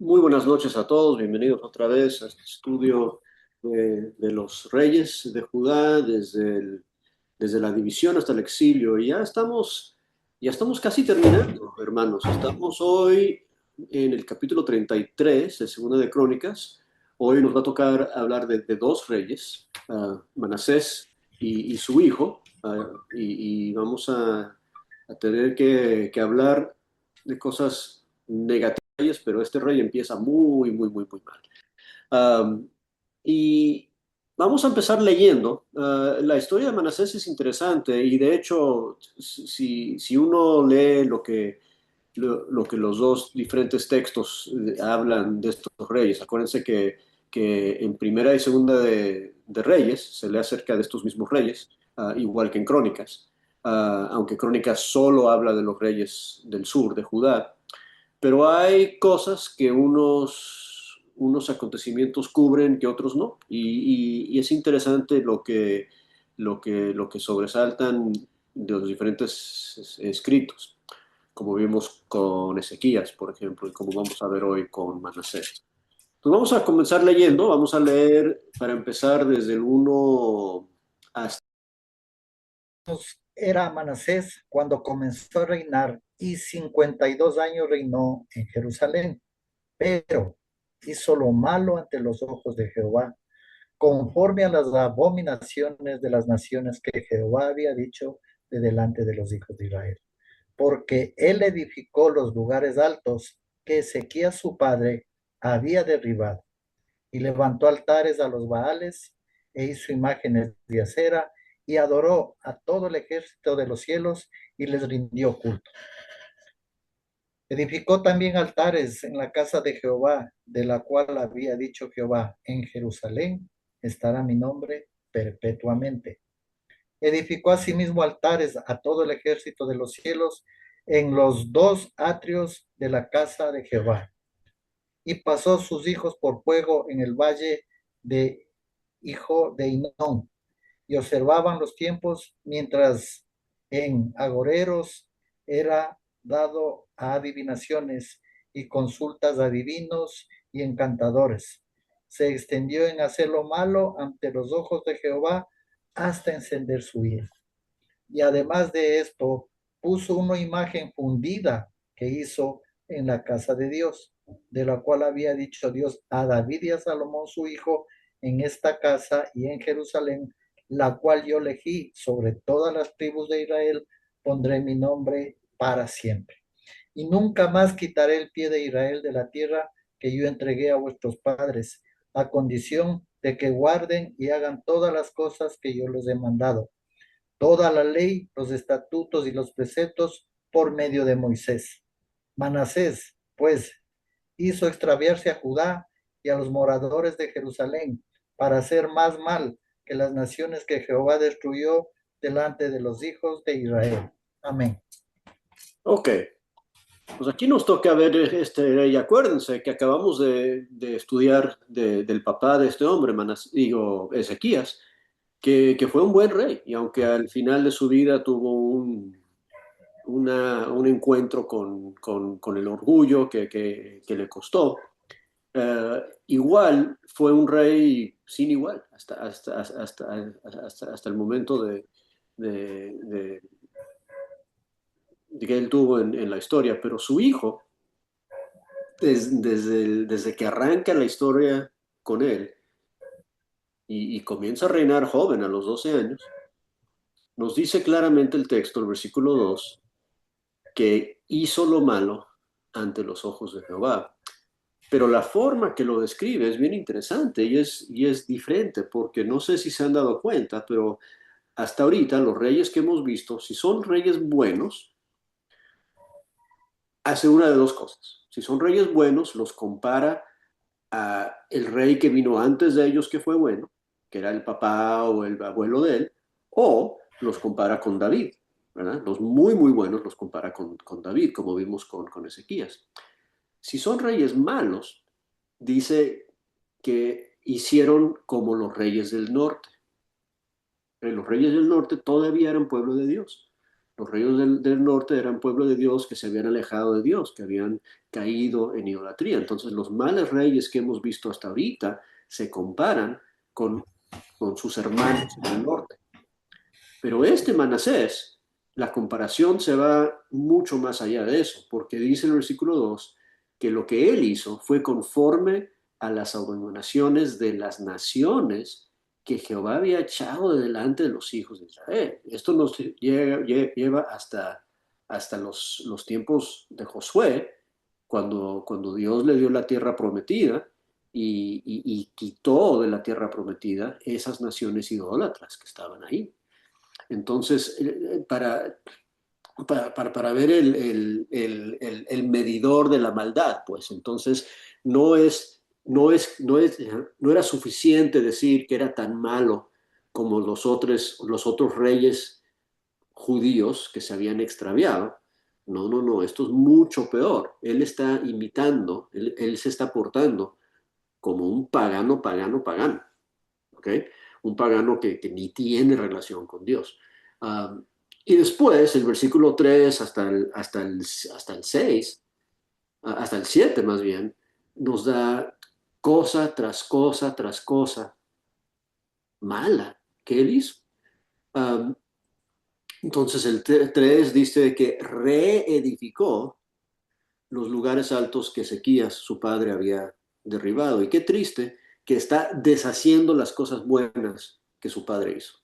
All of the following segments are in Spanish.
Muy buenas noches a todos, bienvenidos otra vez a este estudio de los reyes de Judá, desde la división hasta el exilio. Y ya estamos casi terminando, hermanos. Estamos hoy en el capítulo 33 de Segunda de Crónicas. Hoy nos va a tocar hablar de dos reyes, Manasés y su hijo, y vamos a tener que hablar de cosas negativas, pero este rey empieza muy, muy, muy, muy mal. Y vamos a empezar leyendo. La historia de Manasés es interesante y de hecho, si uno lee lo que los dos diferentes textos hablan de estos reyes, acuérdense que en Primera y Segunda de Reyes se lee acerca de estos mismos reyes, igual que en Crónicas. Aunque Crónicas solo habla de los reyes del sur, de Judá, pero hay cosas que unos acontecimientos cubren que otros no. Y es interesante lo que sobresaltan de los diferentes escritos, como vimos con Ezequías, por ejemplo, y como vamos a ver hoy con Manasés. Pues vamos a comenzar leyendo, vamos a leer para empezar desde el uno hasta... Era Manasés cuando comenzó a reinar y 52 años reinó en Jerusalén, pero hizo lo malo ante los ojos de Jehová, conforme a las abominaciones de las naciones que Jehová había dicho de delante de los hijos de Israel. Porque él edificó los lugares altos que Ezequías su padre había derribado y levantó altares a los Baales e hizo imágenes de acera y adoró a todo el ejército de los cielos y les rindió culto. Edificó también altares en la casa de Jehová, de la cual había dicho Jehová, en Jerusalén estará mi nombre perpetuamente. Edificó asimismo altares a todo el ejército de los cielos en los dos atrios de la casa de Jehová y pasó sus hijos por fuego en el valle de hijo de Hinón, y observaban los tiempos mientras en agoreros era dado a adivinaciones y consultas a divinos y encantadores. Se extendió en hacer lo malo ante los ojos de Jehová hasta encender su ira. Y además de esto, puso una imagen fundida que hizo en la casa de Dios, de la cual había dicho Dios a David y a Salomón su hijo, en esta casa y en Jerusalén, la cual yo elegí sobre todas las tribus de Israel, pondré mi nombre para siempre. Y nunca más quitaré el pie de Israel de la tierra que yo entregué a vuestros padres, a condición de que guarden y hagan todas las cosas que yo les he mandado, toda la ley, los estatutos y los preceptos por medio de Moisés. Manasés, pues, hizo extraviarse a Judá y a los moradores de Jerusalén para hacer más mal que las naciones que Jehová destruyó delante de los hijos de Israel. Amén. Ok, pues aquí nos toca ver y acuérdense que acabamos de estudiar del papá de este hombre, digo, Ezequías, que fue un buen rey, y aunque al final de su vida tuvo un encuentro con el orgullo que le costó, igual fue un rey sin igual hasta el momento de- de que él tuvo en la historia, pero su hijo desde que arranca la historia con él y comienza a reinar joven a los 12 años, nos dice claramente el texto, el versículo 2, que hizo lo malo ante los ojos de Jehová. Pero la forma que lo describe es bien interesante y es diferente, porque no sé si se han dado cuenta, pero hasta ahorita los reyes que hemos visto, si son reyes buenos, hace una de dos cosas. Si son reyes buenos, los compara a el rey que vino antes de ellos que fue bueno, que era el papá o el abuelo de él, o los compara con David, ¿verdad? Los muy, muy buenos los compara con David, como vimos con Ezequías. Si son reyes malos, dice que hicieron como los reyes del norte. Los reyes del norte todavía eran pueblo de Dios, Los reyes del norte eran pueblo de Dios que se habían alejado de Dios, que habían caído en idolatría. Entonces los males reyes que hemos visto hasta ahorita se comparan con, con sus hermanos en el norte. Pero este Manasés, la comparación se va mucho más allá de eso, porque dice el versículo 2 que lo que él hizo fue conforme a las abominaciones de las naciones que Jehová había echado de delante de los hijos de Israel. Esto nos lleva hasta los tiempos de Josué, cuando Dios le dio la tierra prometida y quitó de la tierra prometida esas naciones idólatras que estaban ahí. Entonces, para ver el medidor de la maldad, pues entonces no era suficiente decir que era tan malo como los otros reyes judíos que se habían extraviado. No, no, no, esto es mucho peor. Él está imitando, él se está portando como un pagano, pagano, pagano. ¿Ok? Un pagano que ni tiene relación con Dios. Um, y después, el versículo 3 hasta el 6, hasta el 7 más bien, nos da cosa tras cosa tras cosa mala que él hizo. Um, entonces el 3 dice que reedificó los lugares altos que Ezequías, su padre, había derribado. Y qué triste que está deshaciendo las cosas buenas que su padre hizo.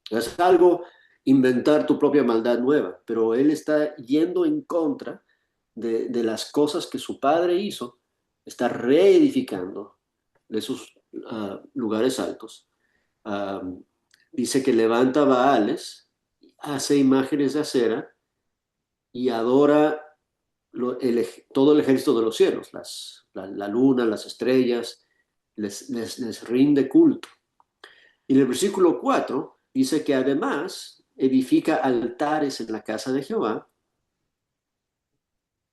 Es algo inventar tu propia maldad nueva, pero él está yendo en contra de las cosas que su padre hizo, está reedificando de esos lugares altos. Uh, Dice que levanta Baales, hace imágenes de acera y adora todo el ejército de los cielos, la luna, las estrellas, les rinde culto. Y en el versículo 4 dice que además edifica altares en la casa de Jehová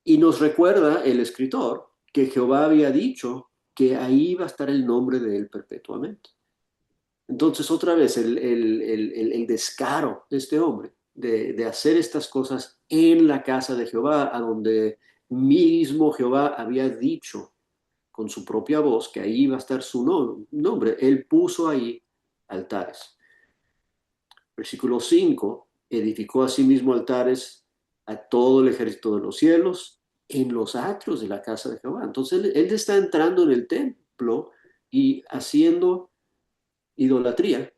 y nos recuerda el escritor que Jehová había dicho que ahí iba a estar el nombre de él perpetuamente. Entonces, otra vez, el descaro de este hombre de hacer estas cosas en la casa de Jehová, a donde mismo Jehová había dicho con su propia voz que ahí iba a estar su nombre. Él puso ahí altares. Versículo 5, edificó asimismo altares a todo el ejército de los cielos en los atrios de la casa de Jehová. Entonces él está entrando en el templo y haciendo idolatría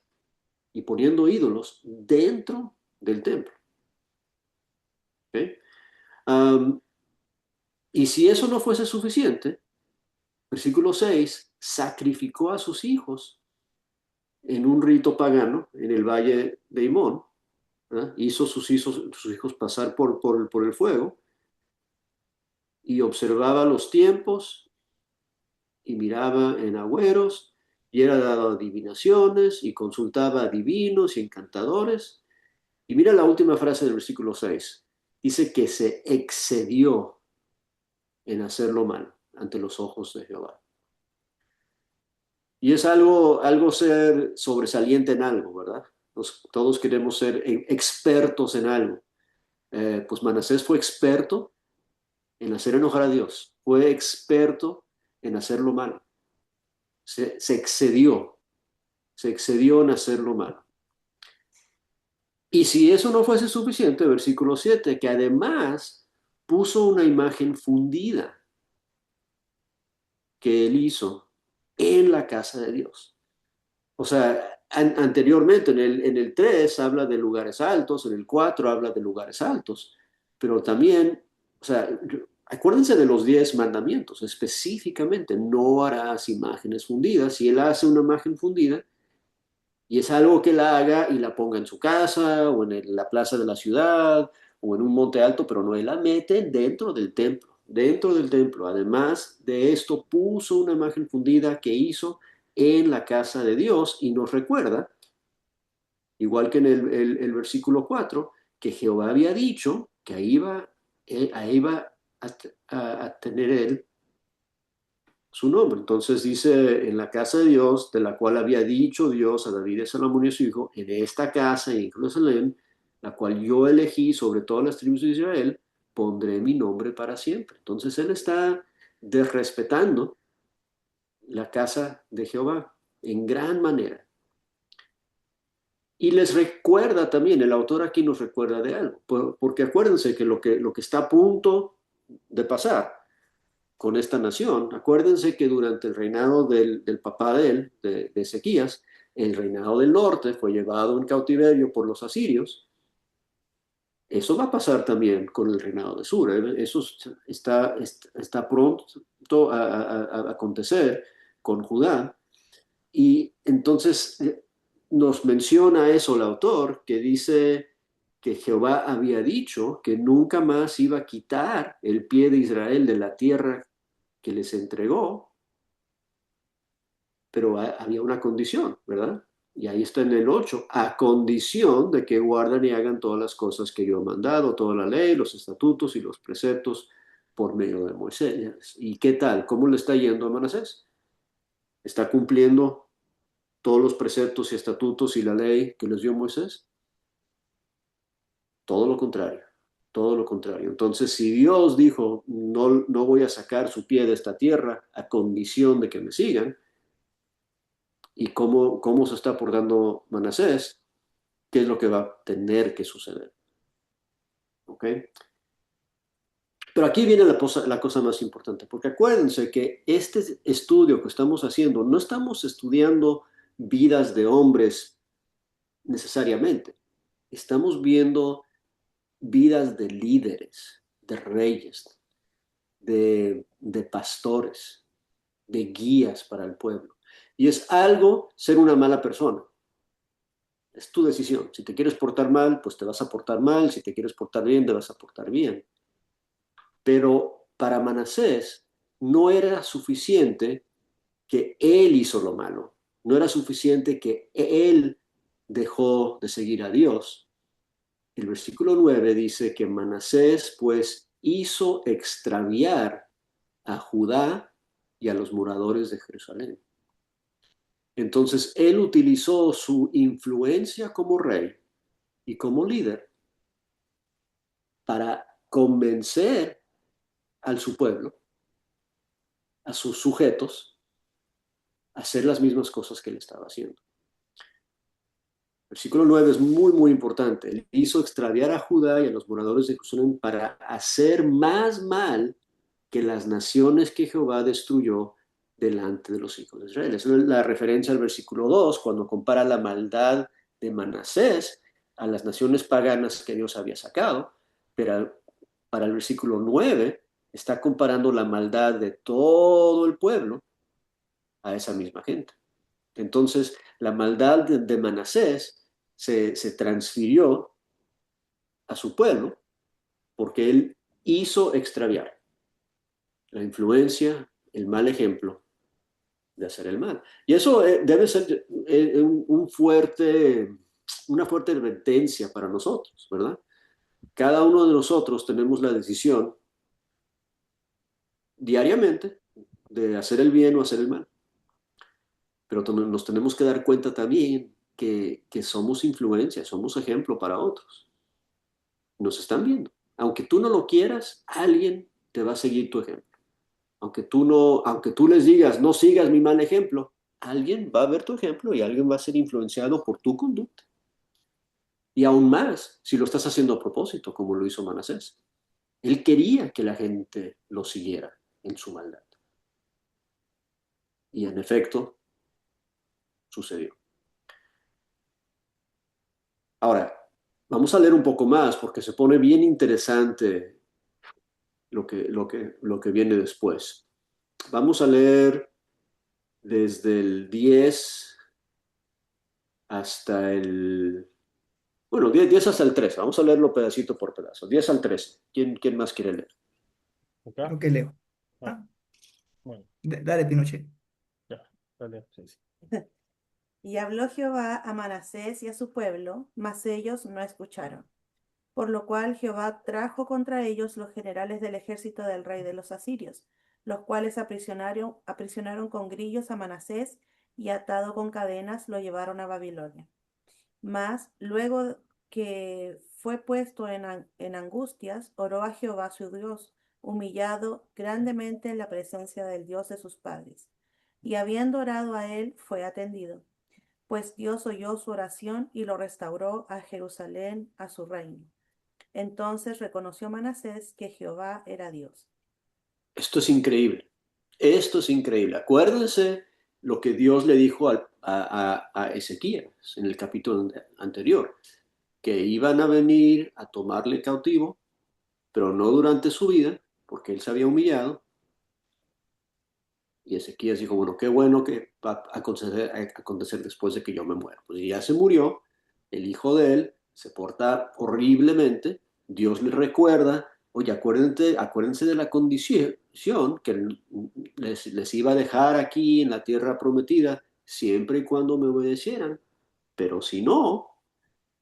y poniendo ídolos dentro del templo. ¿Okay? Y si eso no fuese suficiente, versículo 6, sacrificó a sus hijos en un rito pagano en el valle de Imón, ¿verdad? Hizo sus hijos pasar por el fuego y observaba los tiempos y miraba en agüeros y era dado adivinaciones y consultaba a divinos y encantadores. Y mira la última frase del versículo 6. Dice que se excedió en hacer lo malo ante los ojos de Jehová. Y es algo ser sobresaliente en algo, ¿verdad? Todos queremos ser expertos en algo. Pues Manasés fue experto en hacer enojar a Dios, fue experto en hacer lo malo. Se excedió en hacer lo malo. Y si eso no fuese suficiente, versículo 7, que además puso una imagen fundida que él hizo en la casa de Dios. O sea, anteriormente en el 3 habla de lugares altos, en el 4 habla de lugares altos, pero también, o sea, acuérdense de los 10 mandamientos, específicamente, no harás imágenes fundidas. Si él hace una imagen fundida, y es algo que la haga y la ponga en su casa o en la plaza de la ciudad o en un monte alto, pero no, él la mete dentro del templo, dentro del templo. Además de esto, puso una imagen fundida que hizo en la casa de Dios y nos recuerda, igual que en el versículo 4, que Jehová había dicho que ahí iba a tener él su nombre. Entonces dice, en la casa de Dios, de la cual había dicho Dios a David y a Salomón y a su hijo, en esta casa en Jerusalén, la cual yo elegí sobre todas las tribus de Israel, pondré mi nombre para siempre. Entonces él está desrespetando la casa de Jehová en gran manera. Y les recuerda también, el autor aquí nos recuerda de algo, porque acuérdense que lo que está a punto de pasar con esta nación, acuérdense que durante el reinado del papá de él, de Ezequías, el reinado del norte fue llevado en cautiverio por los asirios. Eso va a pasar también con el reinado de Sur. Eso está pronto a acontecer con Judá. Y entonces nos menciona eso el autor, que dice que Jehová había dicho que nunca más iba a quitar el pie de Israel de la tierra que les entregó, pero había una condición, ¿verdad? Y ahí está en el 8, a condición de que guarden y hagan todas las cosas que yo he mandado, toda la ley, los estatutos y los preceptos por medio de Moisés. ¿Y qué tal? ¿Cómo le está yendo a Manasés? ¿Está cumpliendo todos los preceptos y estatutos y la ley que les dio Moisés? Todo lo contrario, todo lo contrario. Entonces, si Dios dijo, no, no voy a sacar su pie de esta tierra a condición de que me sigan, y cómo se está portando Manasés, qué es lo que va a tener que suceder. ¿Ok? Pero aquí viene la cosa más importante, porque acuérdense que este estudio que estamos haciendo, no estamos estudiando vidas de hombres necesariamente, estamos viendo vidas de líderes, de reyes, de pastores, de guías para el pueblo. Y es algo ser una mala persona. Es tu decisión. Si te quieres portar mal, pues te vas a portar mal. Si te quieres portar bien, te vas a portar bien. Pero para Manasés no era suficiente que él hizo lo malo. No era suficiente que él dejó de seguir a Dios. El versículo 9 dice que Manasés pues hizo extraviar a Judá y a los moradores de Jerusalén. Entonces él utilizó su influencia como rey y como líder para convencer a su pueblo, a sus sujetos, a hacer las mismas cosas que él estaba haciendo. Versículo 9 es muy, muy importante. Él hizo extraviar a Judá y a los moradores de Jerusalén para hacer más mal que las naciones que Jehová destruyó delante de los hijos de Israel. Esa es la referencia al versículo 2, cuando compara la maldad de Manasés a las naciones paganas que Dios había sacado, pero para el versículo 9 está comparando la maldad de todo el pueblo a esa misma gente. Entonces, la maldad de Manasés se transfirió a su pueblo porque él hizo extraviar la influencia, el mal ejemplo de hacer el mal. Y eso debe ser una fuerte advertencia para nosotros, ¿verdad? Cada uno de nosotros tenemos la decisión diariamente de hacer el bien o hacer el mal. Pero nos tenemos que dar cuenta también que somos influencia, somos ejemplo para otros. Nos están viendo. Aunque tú no lo quieras, alguien te va a seguir tu ejemplo. Aunque tú les digas, no sigas mi mal ejemplo, alguien va a ver tu ejemplo y alguien va a ser influenciado por tu conducta. Y aún más, si lo estás haciendo a propósito, como lo hizo Manasés. Él quería que la gente lo siguiera en su maldad. Y en efecto, sucedió. Ahora, vamos a leer un poco más porque se pone bien interesante lo que viene después. Vamos a leer desde el 10 hasta el... Bueno, 10 hasta el 13. Vamos a leerlo pedacito por pedazo. 10 al 13. ¿Quién más quiere leer? ¿Acá? Ok, Leo. Ah, Ah, bueno, dale, Pinochet. ya, dale, sí, sí. Y habló Jehová a Manasés y a su pueblo, mas ellos no escucharon. Por lo cual Jehová trajo contra ellos los generales del ejército del rey de los asirios, los cuales aprisionaron con grillos a Manasés y atado con cadenas lo llevaron a Babilonia. Mas luego que fue puesto en angustias, oró a Jehová su Dios, humillado grandemente en la presencia del Dios de sus padres. Y habiendo orado a él, fue atendido, pues Dios oyó su oración y lo restauró a Jerusalén a su reino. Entonces reconoció Manasés que Jehová era Dios. Esto es increíble. Esto es increíble. Acuérdense lo que Dios le dijo a Ezequías en el capítulo anterior, que iban a venir a tomarle cautivo, pero no durante su vida, porque él se había humillado. Y Ezequías dijo, bueno, qué bueno que va a acontecer después de que yo me muera. Pues ya se murió, el hijo de él se porta horriblemente, Dios le recuerda, oye, acuérdense de la condición que les iba a dejar aquí en la tierra prometida, siempre y cuando me obedecieran, pero si no,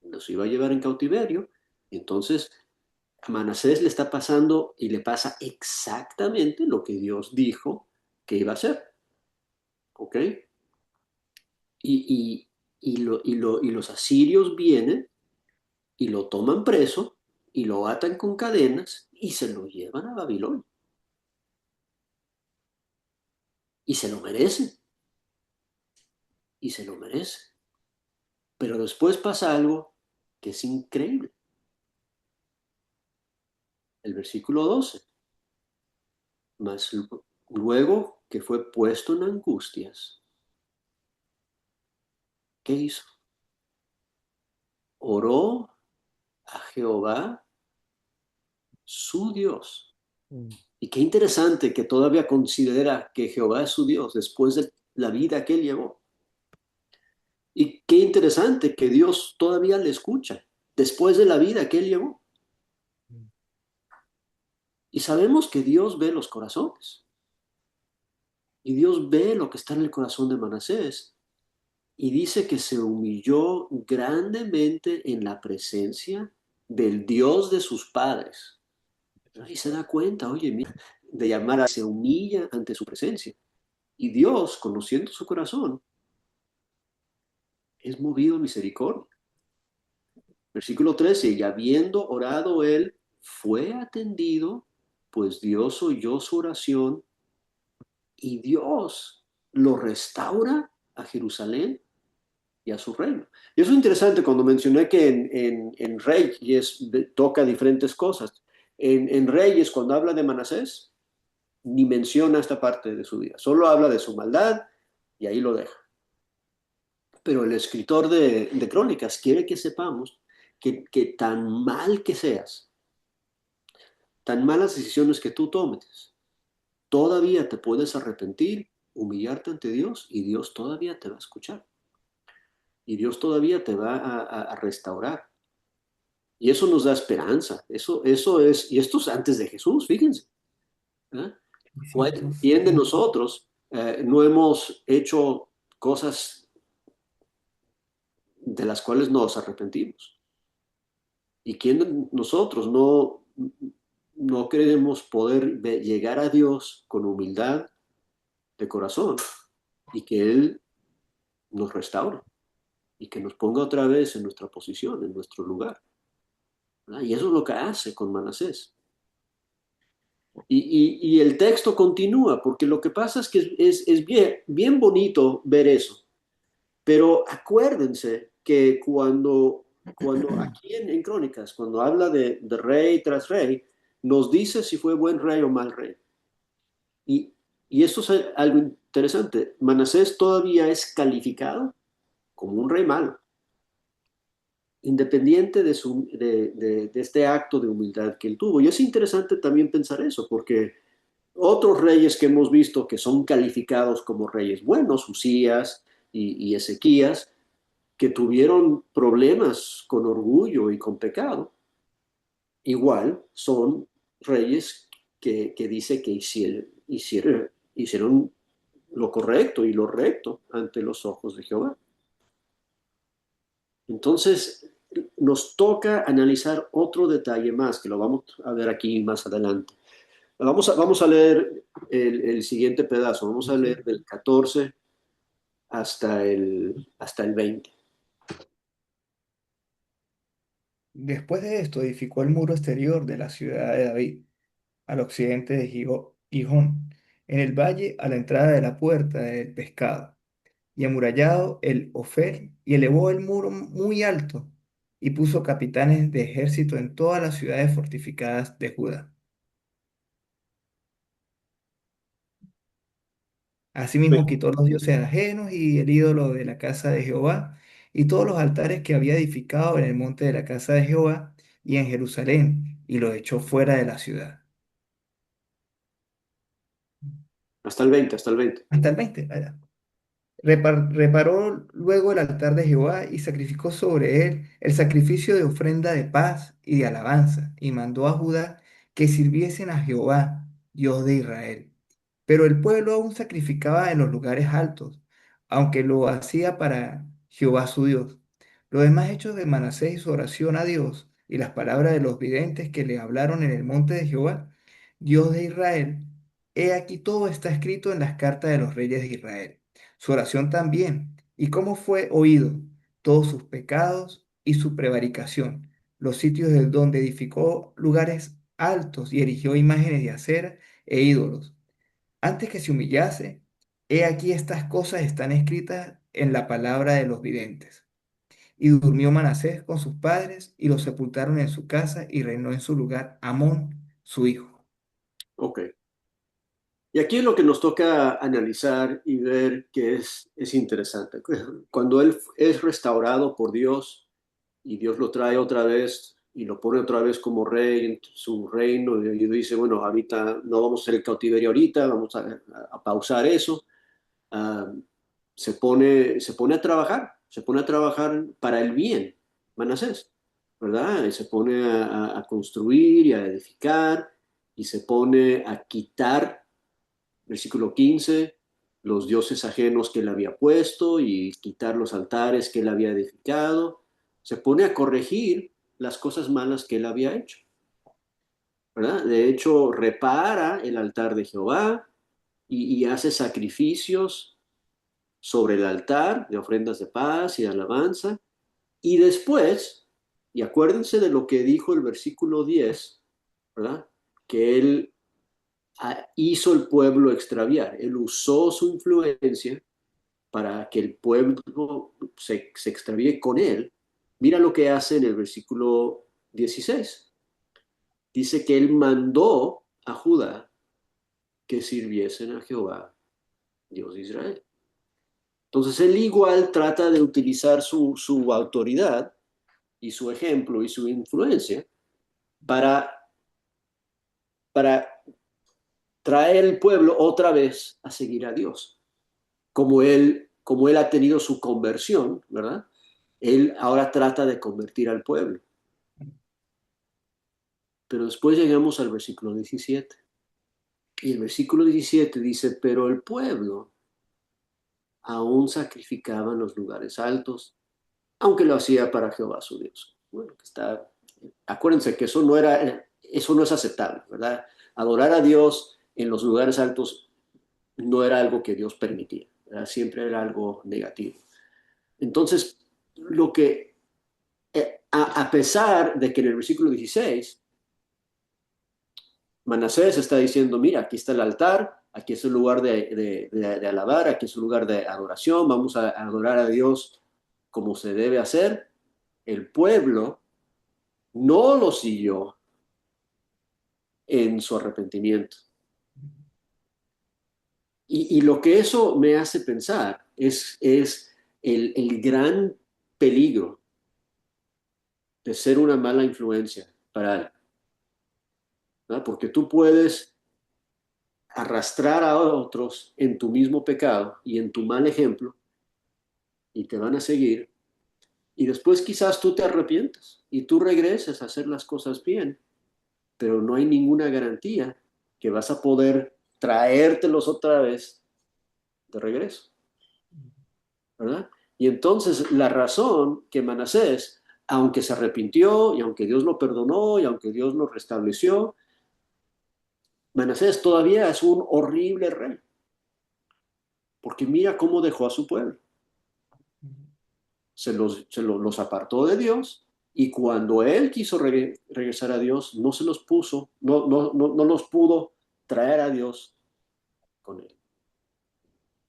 los iba a llevar en cautiverio. Y entonces a Manasés le está pasando y le pasa exactamente lo que Dios dijo que iba a hacer. ¿Ok? Y, y los asirios vienen y lo toman preso y lo atan con cadenas y se lo llevan a Babilonia. Y se lo merece. Y se lo merece. Pero después pasa algo que es increíble. El versículo 12. Mas luego que fue puesto en angustias, ¿qué hizo? Oró a Jehová, su Dios. Y qué interesante que todavía considera que Jehová es su Dios después de la vida que él llevó. Y qué interesante que Dios todavía le escucha después de la vida que él llevó. Y sabemos que Dios ve los corazones. Y Dios ve lo que está en el corazón de Manasés. Y dice que se humilló grandemente en la presencia del Dios de sus padres. Y se da cuenta, oye, mira, de llamar a se humilla ante su presencia. Y Dios, conociendo su corazón, es movido a misericordia. Versículo 13, y habiendo orado él, fue atendido, pues Dios oyó su oración y Dios lo restaura a Jerusalén y a su reino. Y eso es interesante cuando mencioné que en Reyes toca diferentes cosas. En Reyes, cuando habla de Manasés, ni menciona esta parte de su vida, solo habla de su maldad y ahí lo deja. Pero el escritor de Crónicas quiere que sepamos que tan mal que seas, tan malas decisiones que tú tomes, todavía te puedes arrepentir, humillarte ante Dios y Dios todavía te va a escuchar. Y Dios todavía te va a restaurar. Y eso nos da esperanza. Eso es, y esto es antes de Jesús, fíjense. ¿Eh? ¿Quién de nosotros no hemos hecho cosas de las cuales nos arrepentimos? ¿Y quién de nosotros no queremos poder llegar a Dios con humildad de corazón y que Él nos restaure y que nos ponga otra vez en nuestra posición, en nuestro lugar? ¿Verdad? Y eso es lo que hace con Manasés. Y el texto continúa, porque lo que pasa es que es bien bonito ver eso. Pero acuérdense que cuando aquí en Crónicas, cuando habla de rey tras rey, nos dice si fue buen rey o mal rey. Y, y esto es algo interesante. Manasés todavía es calificado como un rey malo, independiente de este acto de humildad que él tuvo. Y es interesante también pensar eso, porque otros reyes que hemos visto que son calificados como reyes buenos, Usías y Ezequías, que tuvieron problemas con orgullo y con pecado, igual son reyes que dice que hicieron lo correcto y lo recto ante los ojos de Jehová. Entonces, nos toca analizar otro detalle más, que lo vamos a ver aquí más adelante. Vamos a leer el siguiente pedazo, vamos a leer del 14 hasta el 20. Después de esto edificó el muro exterior de la ciudad de David, al occidente de Gijón, en el valle a la entrada de la puerta del pescado, y amurallado el Ofel, y elevó el muro muy alto, y puso capitanes de ejército en todas las ciudades fortificadas de Judá. Asimismo quitó los dioses ajenos y el ídolo de la casa de Jehová, y todos los altares que había edificado en el monte de la casa de Jehová y en Jerusalén, y los echó fuera de la ciudad. Hasta el 20, hasta el 20. Hasta el 20. Reparó luego el altar de Jehová y sacrificó sobre él el sacrificio de ofrenda de paz y de alabanza, y mandó a Judá que sirviesen a Jehová, Dios de Israel. Pero el pueblo aún sacrificaba en los lugares altos, aunque lo hacía para Jehová su Dios. Los demás hechos de Manasés y su oración a Dios, y las palabras de los videntes que le hablaron en el monte de Jehová, Dios de Israel, he aquí todo está escrito en las cartas de los reyes de Israel, su oración también, y cómo fue oído, todos sus pecados y su prevaricación, los sitios de donde edificó lugares altos y erigió imágenes de acera e ídolos. Antes que se humillase, he aquí estas cosas están escritas en la palabra de los videntes. Y durmió Manasés con sus padres, y lo sepultaron en su casa, y reinó en su lugar Amón, su hijo. Ok. Y aquí es lo que nos toca analizar y ver que es interesante. Cuando él es restaurado por Dios y Dios lo trae otra vez y lo pone otra vez como rey en su reino y dice, bueno, ahorita no vamos a hacer el cautiverio ahorita, vamos a pausar eso. Ah, se pone a trabajar para el bien, Manasés, ¿verdad? Y se pone a construir y a edificar y se pone a quitar, versículo 15, los dioses ajenos que él había puesto y quitar los altares que él había edificado. Se pone a corregir las cosas malas que él había hecho, ¿verdad? De hecho, repara el altar de Jehová y hace sacrificios sobre el altar de ofrendas de paz y de alabanza. Y después, y acuérdense de lo que dijo el versículo 10, ¿verdad? Que él hizo el pueblo extraviar, él usó su influencia para que el pueblo se extravíe con él. Mira lo que hace en el versículo 16. Dice que él mandó a Judá que sirviesen a Jehová, Dios de Israel. Entonces él igual trata de utilizar su autoridad y su ejemplo y su influencia para, para traer el pueblo otra vez a seguir a Dios. Como él ha tenido su conversión, ¿verdad? Él ahora trata de convertir al pueblo. Pero después llegamos al versículo 17. Y el versículo 17 dice, pero el pueblo aún sacrificaba en los lugares altos, aunque lo hacía para Jehová su Dios. Bueno, acuérdense que eso no es aceptable, ¿verdad? Adorar a Dios en los lugares altos no era algo que Dios permitía, ¿verdad? Siempre era algo negativo. Entonces, a pesar de que en el versículo 16 Manasés está diciendo, mira, aquí está el altar, aquí es el lugar de alabar, aquí es el lugar de adoración, vamos a adorar a Dios como se debe hacer. El pueblo no lo siguió en su arrepentimiento. Y lo que eso me hace pensar es el gran peligro de ser una mala influencia para él, ¿no? Porque tú puedes arrastrar a otros en tu mismo pecado y en tu mal ejemplo y te van a seguir y después quizás tú te arrepientas y tú regreses a hacer las cosas bien, pero no hay ninguna garantía que vas a poder traértelos otra vez de regreso, ¿verdad? Y entonces la razón que Manasés, aunque se arrepintió y aunque Dios lo perdonó y aunque Dios lo restableció, Manasés todavía es un horrible rey, porque mira cómo dejó a su pueblo. Los apartó de Dios Y cuando él quiso regresar a Dios, no se los puso, no los pudo traer a Dios con él.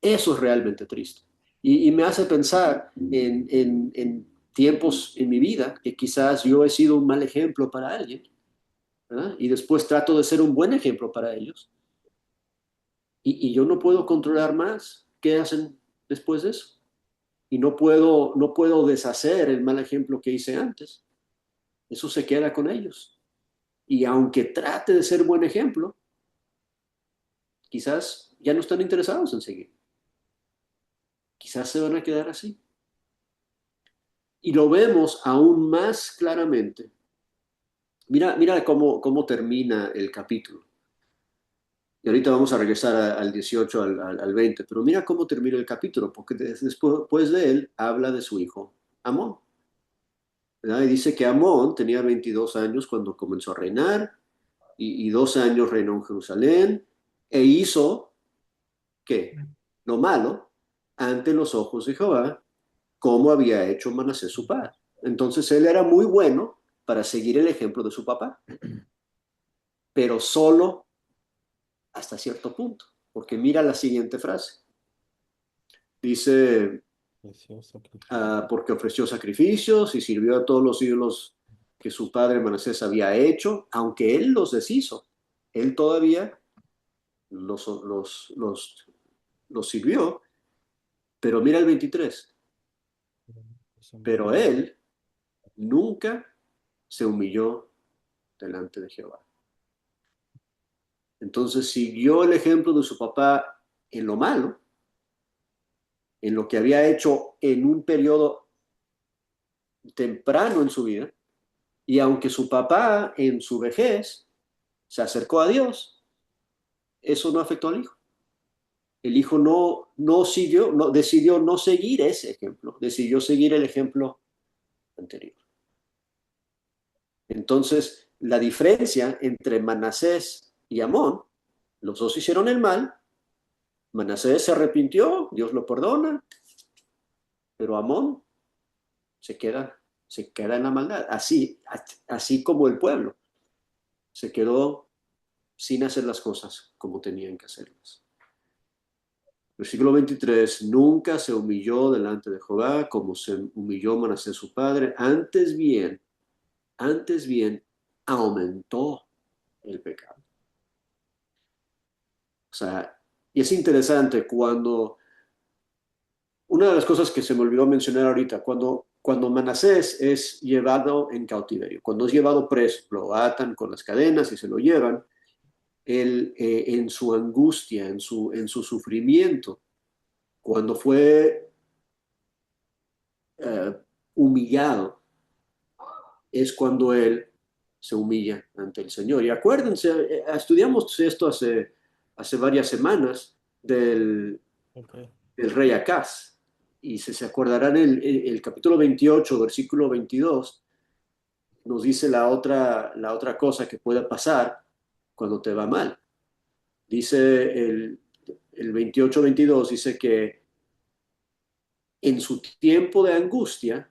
Eso es realmente triste. Y me hace pensar en tiempos en mi vida que quizás yo he sido un mal ejemplo para alguien, ¿verdad? Y después trato de ser un buen ejemplo para ellos. Y yo no puedo controlar más qué hacen después de eso. Y no puedo deshacer el mal ejemplo que hice antes. Eso se queda con ellos. Y aunque trate de ser buen ejemplo, quizás ya no están interesados en seguir. Quizás se van a quedar así. Y lo vemos aún más claramente. Mira cómo termina el capítulo. Y ahorita vamos a regresar al 18, al 20, pero mira cómo termina el capítulo, porque después de él habla de su hijo Amón, ¿verdad? Y dice que Amón tenía 22 años cuando comenzó a reinar, y 12 años reinó en Jerusalén, e hizo, ¿qué? Lo malo ante los ojos de Jehová, como había hecho Manasés su padre. Entonces él era muy bueno para seguir el ejemplo de su papá, pero solo hasta cierto punto, porque mira la siguiente frase. Dice, porque ofreció sacrificios y sirvió a todos los ídolos que su padre Manasés había hecho, aunque él los deshizo, él todavía los sirvió, pero mira el 23, pero él nunca se humilló delante de Jehová. Entonces siguió el ejemplo de su papá en lo malo, en lo que había hecho en un periodo temprano en su vida, y aunque su papá en su vejez se acercó a Dios, eso no afectó al hijo. El hijo no siguió, decidió no seguir ese ejemplo, decidió seguir el ejemplo anterior. Entonces, la diferencia entre Manasés y Amón, los dos hicieron el mal, Manasés se arrepintió, Dios lo perdona, pero Amón se queda en la maldad, así como el pueblo se quedó sin hacer las cosas como tenían que hacerlas. Versículo 23, nunca se humilló delante de Jehová como se humilló Manasés su padre, antes bien, aumentó el pecado. O sea, y es interesante una de las cosas que se me olvidó mencionar ahorita, cuando Manasés es llevado en cautiverio, cuando es llevado preso, lo atan con las cadenas y se lo llevan, él en su angustia, en su sufrimiento, cuando fue humillado, es cuando él se humilla ante el Señor. Y acuérdense, estudiamos esto hace varias semanas del rey Acaz. Y si se acordarán, el capítulo 28, versículo 22, nos dice la otra cosa que pueda pasar cuando te va mal. Dice el 28-22, dice que en su tiempo de angustia,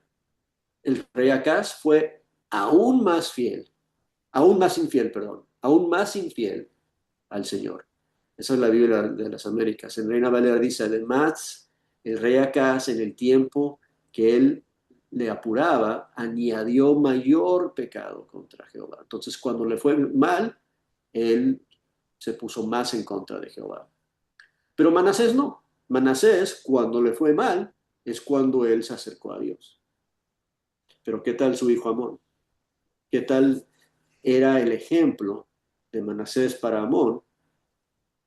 el rey Acaz fue aún más fiel, aún más infiel al Señor. Esa es la Biblia de las Américas. En Reina Valera dice, además, el rey Acaz, en el tiempo que él le apuraba, añadió mayor pecado contra Jehová. Entonces, cuando le fue mal, él se puso más en contra de Jehová. Pero Manasés no. Manasés, cuando le fue mal, es cuando él se acercó a Dios. Pero ¿qué tal su hijo Amón? ¿Qué tal era el ejemplo de Manasés para Amón?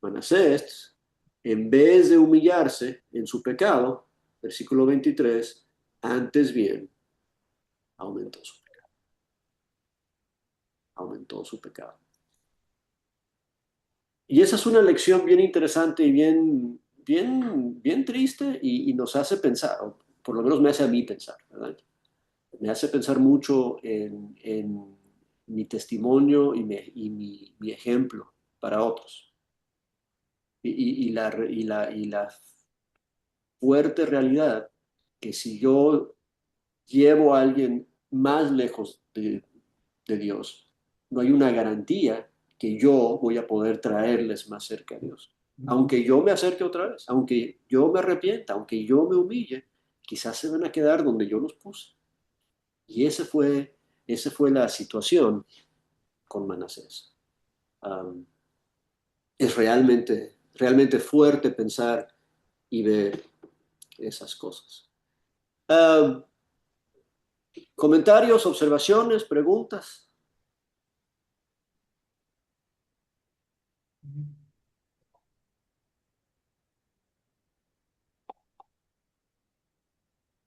Manasés, en vez de humillarse en su pecado, versículo 23, antes bien aumentó su pecado. Aumentó su pecado. Y esa es una lección bien interesante y bien triste y nos hace pensar, o por lo menos me hace a mí pensar, ¿verdad? Me hace pensar mucho en mi testimonio y mi ejemplo para otros. Y la fuerte realidad que si yo llevo a alguien más lejos de Dios, no hay una garantía que yo voy a poder traerles más cerca a Dios. Aunque yo me acerque otra vez, aunque yo me arrepienta, aunque yo me humille, quizás se van a quedar donde yo los puse. Y esa fue la situación con Manasés. Um, es realmente fuerte pensar y ver esas cosas. Um, Comentarios, observaciones, preguntas.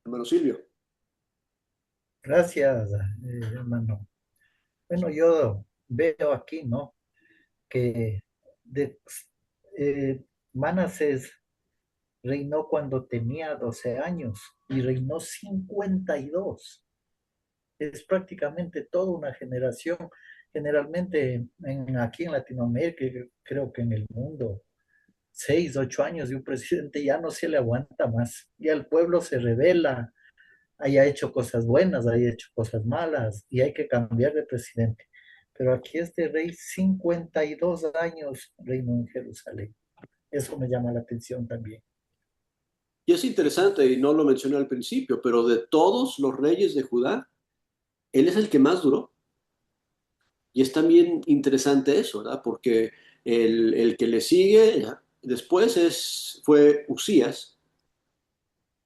Hermano Silvio. Gracias, hermano. Bueno, yo veo aquí, ¿no? Que de, Manasés reinó cuando tenía 12 años y reinó 52. Es prácticamente toda una generación. Generalmente aquí en Latinoamérica, creo que en el mundo, 6, 8 años de un presidente ya no se le aguanta más. Ya el pueblo se revela, haya hecho cosas buenas, haya hecho cosas malas y hay que cambiar de presidente. Pero aquí este rey, 52 años reinó en Jerusalén. Eso me llama la atención también. Y es interesante, y no lo mencioné al principio, pero de todos los reyes de Judá, él es el que más duró. Y es también interesante eso, ¿verdad? Porque el que le sigue después fue Usías,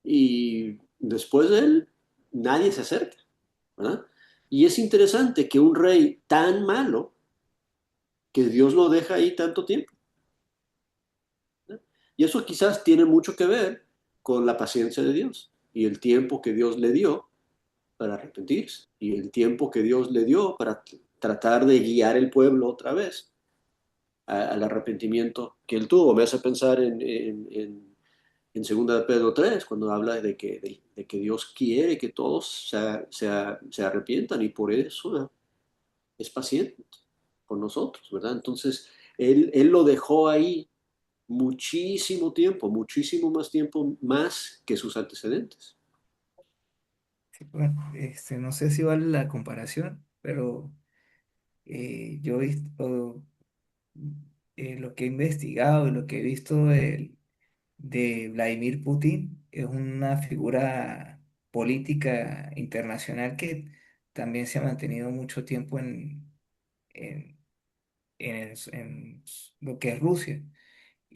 y después de él nadie se acerca, ¿verdad? Y es interesante que un rey tan malo, que Dios lo deja ahí tanto tiempo, ¿verdad? Y eso quizás tiene mucho que ver con la paciencia de Dios y el tiempo que Dios le dio para arrepentirse y el tiempo que Dios le dio para tratar de guiar el pueblo otra vez al arrepentimiento que él tuvo. Me hace pensar en 2 de Pedro 3 cuando habla de que Dios quiere que todos se arrepientan y por eso es paciente con nosotros, ¿verdad? Entonces, él lo dejó ahí muchísimo más tiempo, más que sus antecedentes. Sí, bueno, no sé si vale la comparación, pero yo he visto lo que he investigado y lo que he visto de Vladimir Putin. Es una figura política internacional que también se ha mantenido mucho tiempo en, en lo que es Rusia.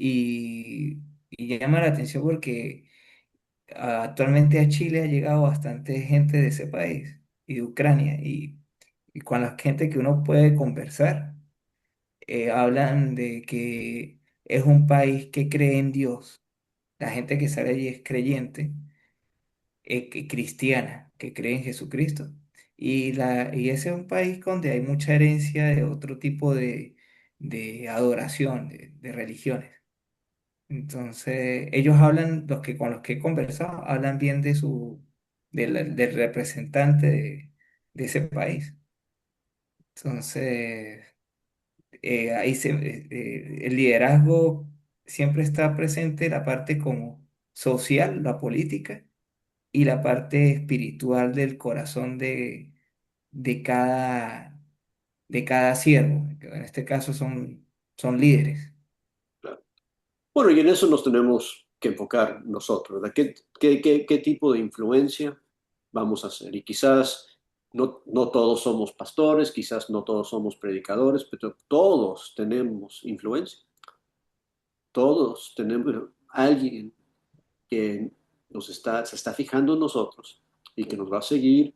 Y llama la atención porque actualmente a Chile ha llegado bastante gente de ese país y de Ucrania, y con la gente que uno puede conversar, hablan de que es un país que cree en Dios. La gente que sale allí es creyente, cristiana, que cree en Jesucristo. Y ese es un país donde hay mucha herencia de otro tipo de adoración, de religiones. Entonces, ellos hablan, con los que he conversado, hablan bien del representante de ese país. Entonces, el liderazgo siempre está presente, la parte como social, la política, y la parte espiritual del corazón de cada, de cada siervo, que en este caso son líderes. Claro. Bueno, y en eso nos tenemos que enfocar nosotros, ¿verdad? ¿Qué tipo de influencia vamos a hacer? Y quizás no todos somos pastores, quizás no todos somos predicadores, pero todos tenemos influencia. Todos tenemos alguien que se está fijando en nosotros y que nos va a seguir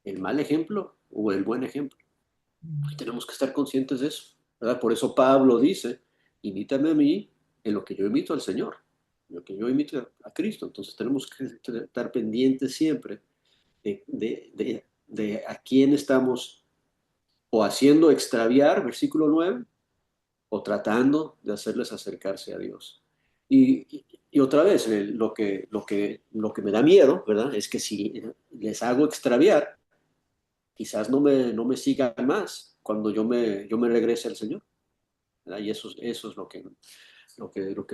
el mal ejemplo o el buen ejemplo. Y tenemos que estar conscientes de eso, ¿verdad? Por eso Pablo dice, imítame a mí en lo que yo imito al Señor, en lo que yo imito a Cristo. Entonces tenemos que estar pendientes siempre de a quién estamos o haciendo extraviar, versículo 9, o tratando de hacerles acercarse a Dios. Y otra vez, lo que me da miedo, ¿verdad? Es que si les hago extraviar, quizás no me sigan más cuando yo me regrese al Señor, ¿verdad? Y eso es lo que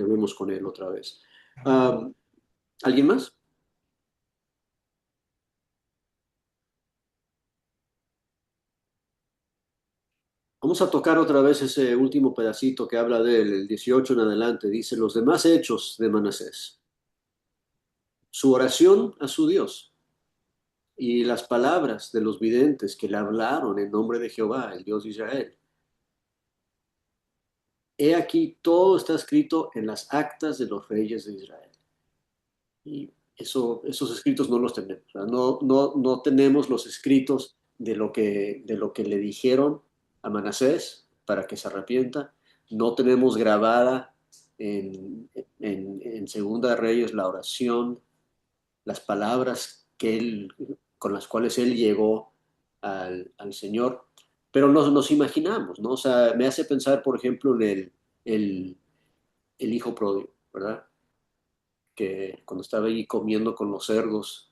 vemos con Él otra vez. Amén. Ah, ¿Alguien más? Vamos a tocar otra vez ese último pedacito que habla de él, el 18 en adelante. Dice los demás hechos de Manasés. Su oración a su Dios y las palabras de los videntes que le hablaron en nombre de Jehová, el Dios de Israel. He aquí, todo está escrito en las actas de los reyes de Israel. Y esos escritos no los tenemos. O sea, no tenemos los escritos de lo que le dijeron a Manasés para que se arrepienta. No tenemos grabada en Segunda de Reyes la oración, las palabras con las cuales él llegó al Señor. Pero nos imaginamos, ¿no? O sea, me hace pensar, por ejemplo, en el, el hijo pródigo, ¿verdad? Que cuando estaba ahí comiendo con los cerdos,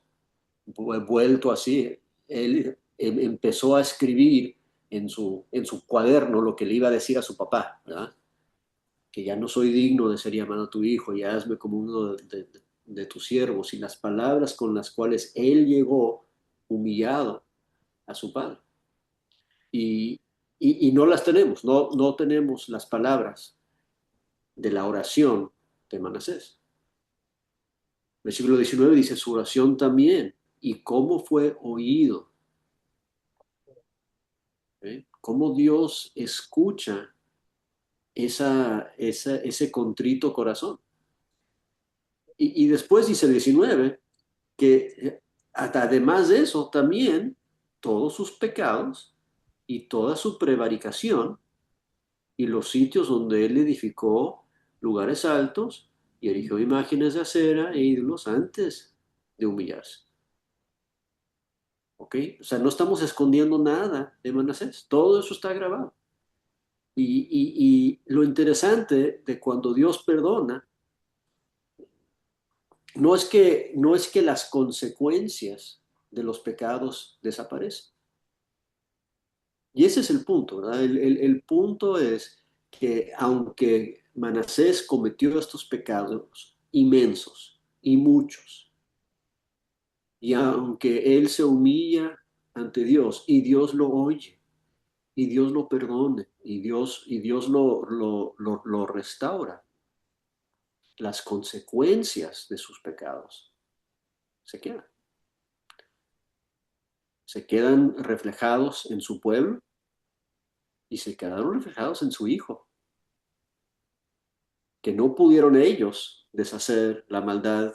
vuelto así, él empezó a escribir en su cuaderno lo que le iba a decir a su papá, ¿verdad? Que ya no soy digno de ser llamado tu hijo, ya hazme como uno de tus siervos, y las palabras con las cuales él llegó humillado a su padre. Y, y no las tenemos, no tenemos las palabras de la oración de Manasés. Versículo 19 dice, su oración también, y cómo fue oído. ¿Eh? Cómo Dios escucha ese contrito corazón. Y después dice el 19, que además de eso, también todos sus pecados y toda su prevaricación y los sitios donde él edificó lugares altos y erigió imágenes de acera e ídolos antes de humillarse. ¿Ok? O sea, no estamos escondiendo nada de Manasés, todo eso está grabado. Y lo interesante de cuando Dios perdona no es que las consecuencias de los pecados desaparecen. Y ese es el punto, ¿verdad? El punto es que aunque Manasés cometió estos pecados inmensos y muchos, y aunque él se humilla ante Dios y Dios lo oye, y Dios lo perdone, y Dios lo restaura, las consecuencias de sus pecados se quedan. Se quedan reflejados en su pueblo y se quedaron reflejados en su hijo, que no pudieron ellos deshacer la maldad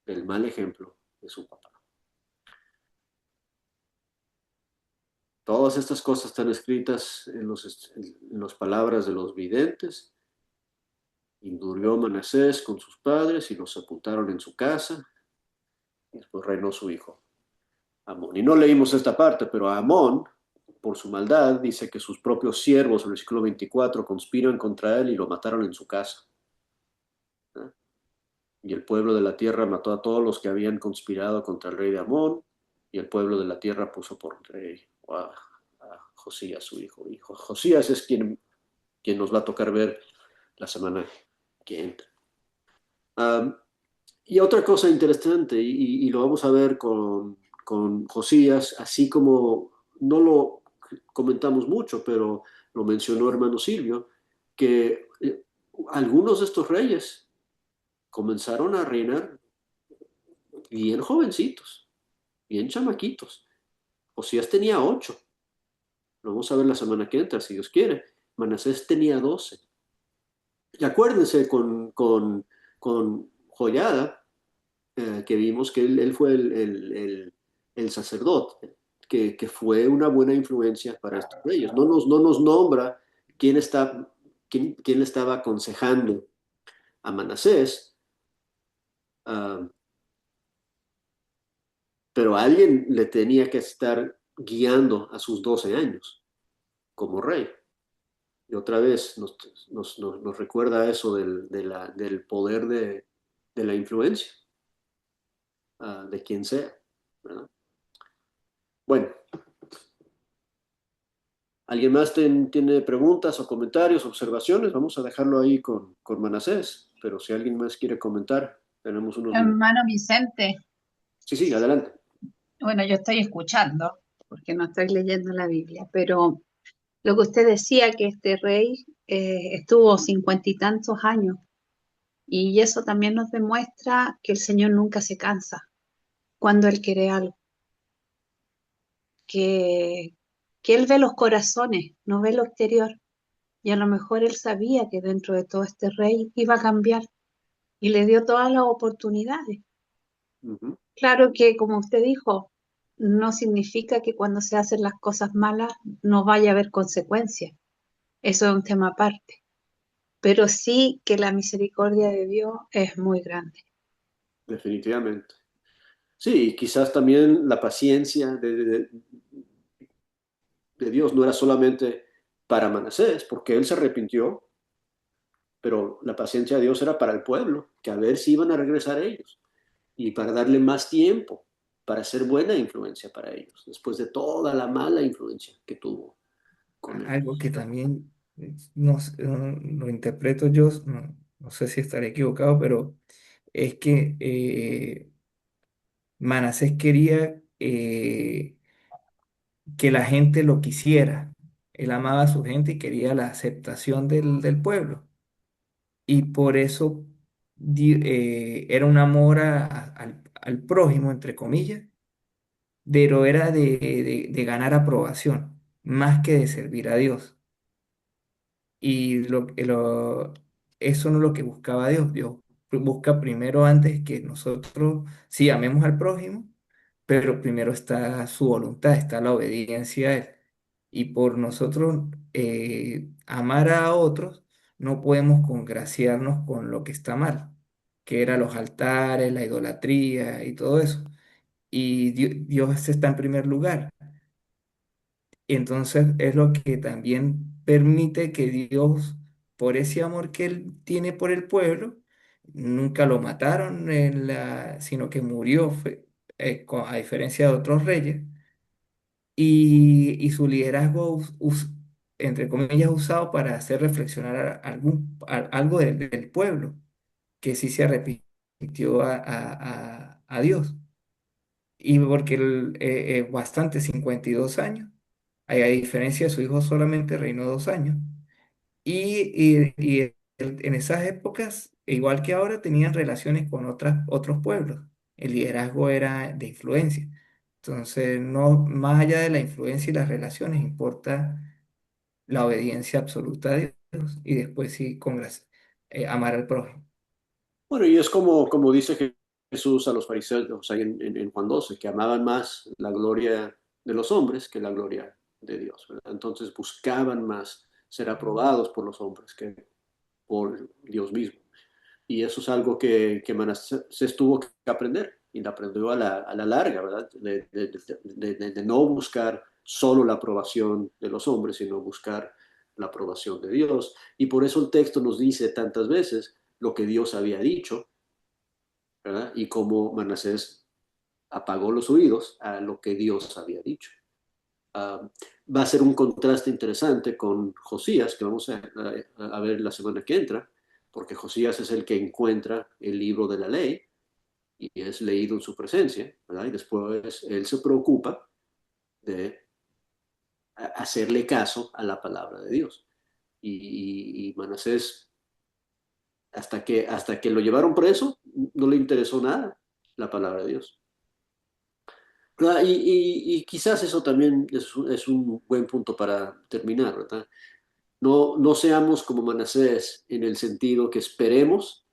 del mal ejemplo de su papá. Todas estas cosas están escritas en las palabras de los videntes. Indurió Manasés con sus padres y los sepultaron en su casa. Y después reinó su hijo, Amón. Y no leímos esta parte, pero Amón, por su maldad, dice que sus propios siervos, en el versículo 24, conspiran contra él y lo mataron en su casa. ¿Ah? Y el pueblo de la tierra mató a todos los que habían conspirado contra el rey de Amón, y el pueblo de la tierra puso por rey a Josías, su hijo. Y Josías es quien nos va a tocar ver la semana que entra. Y otra cosa interesante, y lo vamos a ver con Josías, así como no lo comentamos mucho, pero lo mencionó hermano Silvio, que algunos de estos reyes comenzaron a reinar bien jovencitos, bien chamaquitos. Josías tenía 8, lo vamos a ver la semana que entra, si Dios quiere. Manasés tenía 12. Y acuérdense con Joiada, que vimos que él fue el sacerdote, que fue una buena influencia para estos reyes. No nos nombra quién le estaba aconsejando a Manasés, pero alguien le tenía que estar guiando a sus 12 años como rey. Y otra vez nos recuerda eso del poder de la influencia, de quien sea, ¿verdad? Bueno, ¿alguien más tiene preguntas o comentarios, observaciones? Vamos a dejarlo ahí con Manasés, pero si alguien más quiere comentar, tenemos unos minutos. Hermano Vicente, Sí, sí, adelante. bueno, yo estoy escuchando, porque no estoy leyendo la Biblia, pero Lo que usted decía, que este rey estuvo 50 y tantos años, y eso también nos demuestra que el Señor nunca se cansa cuando Él quiere algo, que, que Él ve los corazones, no ve lo exterior. Y a lo mejor Él sabía que dentro de todo este rey iba a cambiar y le dio todas las oportunidades. Ujú. Claro que, como usted dijo, no significa que cuando se hacen las cosas malas no vaya a haber consecuencias. Eso es un tema aparte. Pero sí que la misericordia de Dios es muy grande. Definitivamente. Sí, y quizás también la paciencia de Dios no era solamente para Manasés, porque él se arrepintió, pero la paciencia de Dios era para el pueblo, que a ver si iban a regresar ellos, y para darle más tiempo, para ser buena influencia para ellos, después de toda la mala influencia que tuvo con Algo ellos. que también lo interpreto yo, no sé si estaré equivocado, pero es que Manasés quería que la gente lo quisiera. Él amaba a su gente y quería la aceptación del pueblo. Y por eso era un amor al prójimo, entre comillas, pero era de ganar aprobación, más que de servir a Dios. Y eso no es lo que buscaba Dios. Dios busca primero antes que nosotros, sí, amemos al prójimo, pero primero está su voluntad, está la obediencia a Él. Y por nosotros amar a otros, no podemos congraciarnos con lo que está mal, que eran los altares, la idolatría y todo eso. Y Dios está en primer lugar. Entonces es lo que también permite que Dios, por ese amor que Él tiene por el pueblo, nunca lo mataron, sino que murió, a diferencia de otros reyes, y su liderazgo, entre comillas, usado para hacer reflexionar algo del pueblo, que sí se arrepintió a Dios. Y porque bastante, 52 años. A diferencia de su hijo solamente reinó 2 años. Y en esas épocas, igual que ahora, tenían relaciones con otros pueblos. El liderazgo era de influencia. Entonces, no, más allá de la influencia y las relaciones, importa la obediencia absoluta a Dios y después sí, amar al prójimo. Bueno, y es como dice Jesús a los fariseos ahí en Juan 12, que amaban más la gloria de los hombres que la gloria de Dios, ¿verdad? Entonces buscaban más ser aprobados por los hombres que por Dios mismo. Y eso es algo que Manasés tuvo que aprender, y lo aprendió a la larga, ¿verdad? De no buscar solo la aprobación de los hombres, sino buscar la aprobación de Dios. Y por eso el texto nos dice tantas veces lo que Dios había dicho, ¿verdad? Y cómo Manasés apagó los oídos a lo que Dios había dicho. Uh, Va a ser un contraste interesante con Josías, que vamos a ver la semana que entra, porque Josías es el que encuentra el libro de la ley y es leído en su presencia, ¿verdad? Y después él se preocupa de hacerle caso a la palabra de Dios. Y Manasés, hasta que lo llevaron preso, no le interesó nada la palabra de Dios. Claro, y quizás eso también es un buen punto para terminar, ¿verdad? No seamos como Manasés en el sentido que esperemos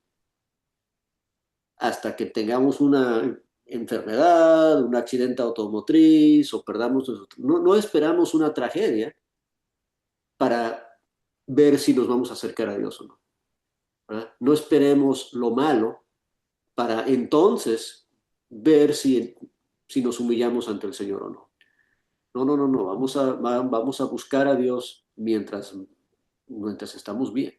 hasta que tengamos una enfermedad, un accidente automotriz o perdamos. No esperamos una tragedia para ver si nos vamos a acercar a Dios o no, ¿verdad? No esperemos lo malo para entonces ver si nos humillamos ante el Señor o no. No. Vamos a buscar a Dios mientras estamos bien.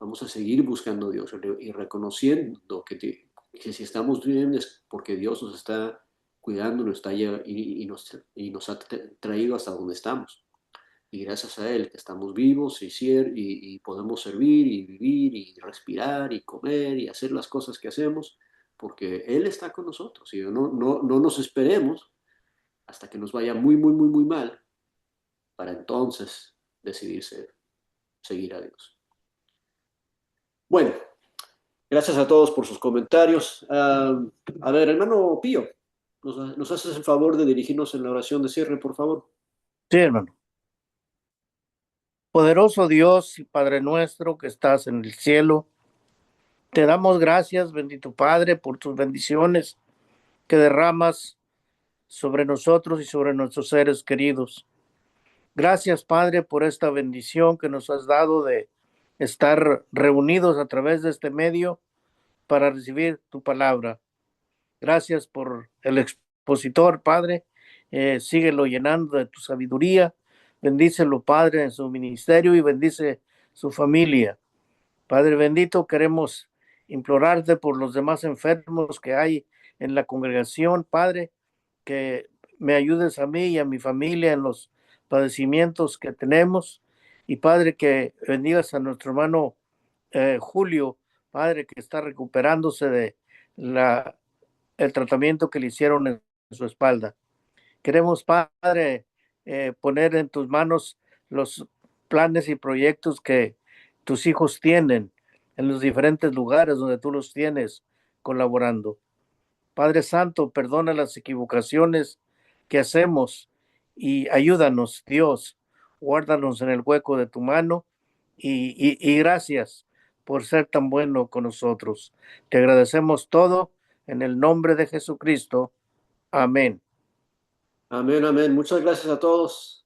Vamos a seguir buscando a Dios y reconociendo que si estamos bien es porque Dios nos está cuidando, nos está y nos ha traído hasta donde estamos. Y gracias a Él que estamos vivos y podemos servir y vivir y respirar y comer y hacer las cosas que hacemos, porque Él está con nosotros. Y no nos esperemos hasta que nos vaya muy, muy, muy, muy mal, para entonces decidirse seguir a Dios. Bueno, gracias a todos por sus comentarios. A ver, hermano Pío, ¿nos haces el favor de dirigirnos en la oración de cierre, por favor? Sí, hermano. Poderoso Dios y Padre nuestro que estás en el cielo, te damos gracias, bendito Padre, por tus bendiciones que derramas sobre nosotros y sobre nuestros seres queridos. Gracias, Padre, por esta bendición que nos has dado de estar reunidos a través de este medio para recibir tu palabra. Gracias por el expositor, Padre. Síguelo llenando de tu sabiduría. Bendícelo, Padre, en su ministerio y bendice su familia. Padre bendito, queremos implorarte por los demás enfermos que hay en la congregación, Padre, que me ayudes a mí y a mi familia en los padecimientos que tenemos. Y Padre, que bendigas a nuestro hermano Julio, Padre, que está recuperándose de el tratamiento que le hicieron en su espalda. Queremos, Padre, poner en tus manos los planes y proyectos que tus hijos tienen en los diferentes lugares donde tú los tienes colaborando. Padre Santo, perdona las equivocaciones que hacemos y ayúdanos, Dios, guárdanos en el hueco de tu mano y gracias por ser tan bueno con nosotros. Te agradecemos todo en el nombre de Jesucristo. Amén. Amén, amén. Muchas gracias a todos.